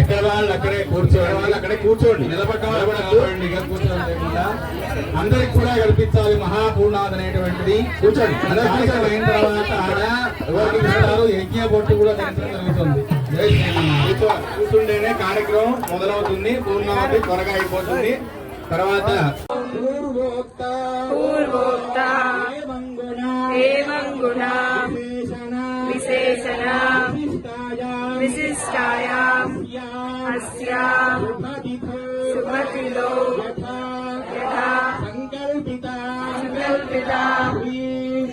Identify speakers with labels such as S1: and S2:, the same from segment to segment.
S1: ఎక్కడ వాళ్ళు అక్కడే కూర్చోండి, వాళ్ళు అక్కడే కూర్చోండి, నిలబడండి, కూర్చోండి. అందరికి కూడా కల్పించాలి మహాపూర్ణాది అనేటువంటిది. కూర్చోండి. అయిన తర్వాత ఆడ ఎవరికి ఇస్తారు యజ్ఞ బొట్టు కూడా ధరించడం జరుగుతుంది. కూర్చుంటేనే కార్యక్రమం మొదలవుతుంది, పూర్ణావతి త్వరగా అయిపోతుంది. తర్వాత
S2: విశేషణ విశిష్టాయాం అస్యాం సుమతిలో యథా సంకల్పిత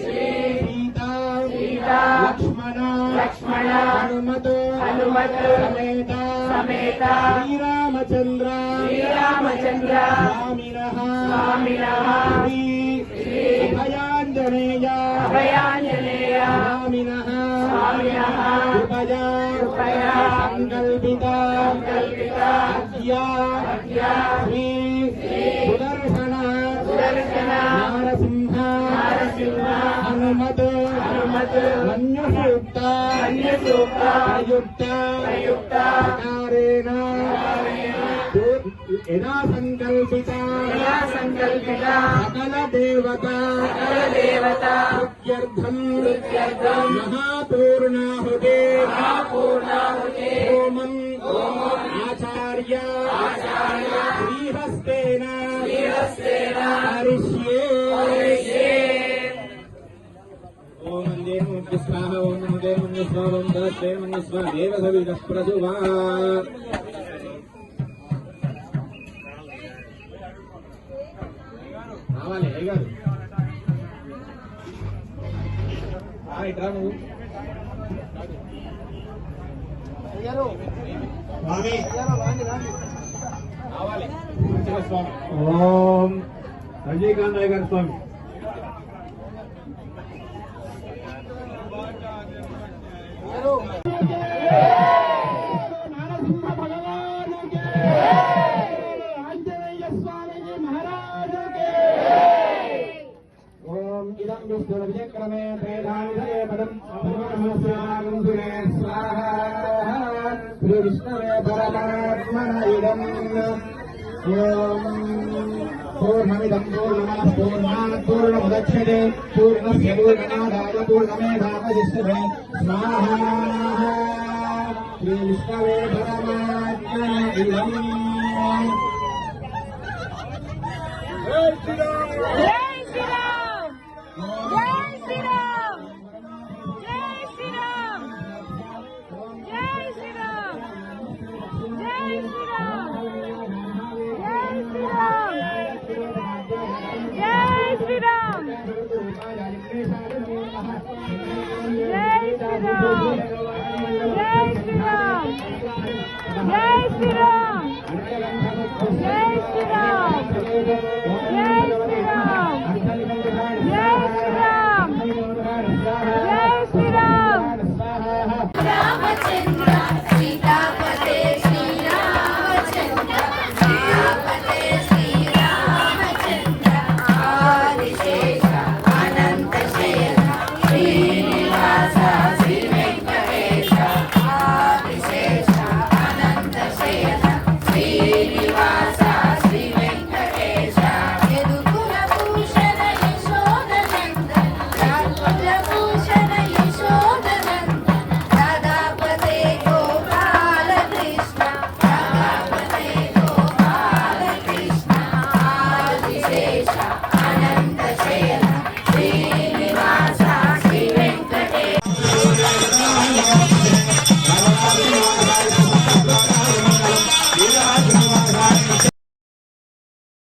S2: సీతా లక్ష్మణ హనుమత్ సమేత శ్రీరామచంద్ర స్వామినః సంకల్పిత అద్య శ్రీ సుదర్శన నారసింహ హనుమత్ మన్యుసూక్త ప్రయుక్త ప్రకారేణ యదా సంకల్పిత సకల దేవత కృత్యర్థం మహాపూర్ణాహుతే హోమం ఆచార్య శ్రీహస్తేన కరిష్యే. ఓం దేవముఖ్య స్వాహ ఓం నమో దేవముఖ్య స్వాహ ఓం దేవముఖ్య స్వాహ దేవసవిద ప్రసువా. రావాలి అయ్యగారు ఇట్రా నువ్వు రావాలి. ఓం రజనీకాంత్ అయ్యగారు స్వామి. నారసింహ భగవానుకే ఆంజనేయ స్వామిజీ మహారాజుకే. ఓం ఇదం విష్ణు విజయక్రమే త్రేధానిధరే పదం నమస్కారంసురే స్వాహా. శ్రీ విష్ణవే పరమాత్మన ఇదం. ఓం పూర్ణమిదం పూర్ణమః పూర్ణాత్ పూర్ణముదచ్యతే పూర్ణస్య పూర్ణమాదాయ పూర్ణమేవావశిష్యతే. స్వాహా. శ్రీ విష్ణవే పరమాత్మన ఇదం. జై శ్రీరామ్.
S3: జై శ్రీరామ్. జై శ్రీరామ్. జై శ్రీరామ్. జై శ్రీరామ్. జై శ్రీరామ్. జై శ్రీరామ్. జై శ్రీరామ్. జై శ్రీరామ్. జై శ్రీరామ్. జై శ్రీరామ్. జై శ్రీరామ్. జై శ్రీరామ్. జై శ్రీరామ్. జై శ్రీరామ్.
S4: రామచంద్ర సీతాపతే శ్రీరామచంద్ర సీతాపతే శ్రీరామచంద్ర ఆదిశేష అనంత శేష శ్రీనివాస శ్రీ వెంకటేశ ఆదిశేష అనంత శేష శ్రీనివాస శ్రీ వెంకటేశ యదుకుల భూషణ యశోదనందన రాకుల భూషణ యశోదనందన రాధాపతే గోపాల కృష్ణ రాధాపతే గోపాల కృష్ణ ఆదిశేష అనంత శేష శ్రీనివాస శ్రీ వెంకటేశ.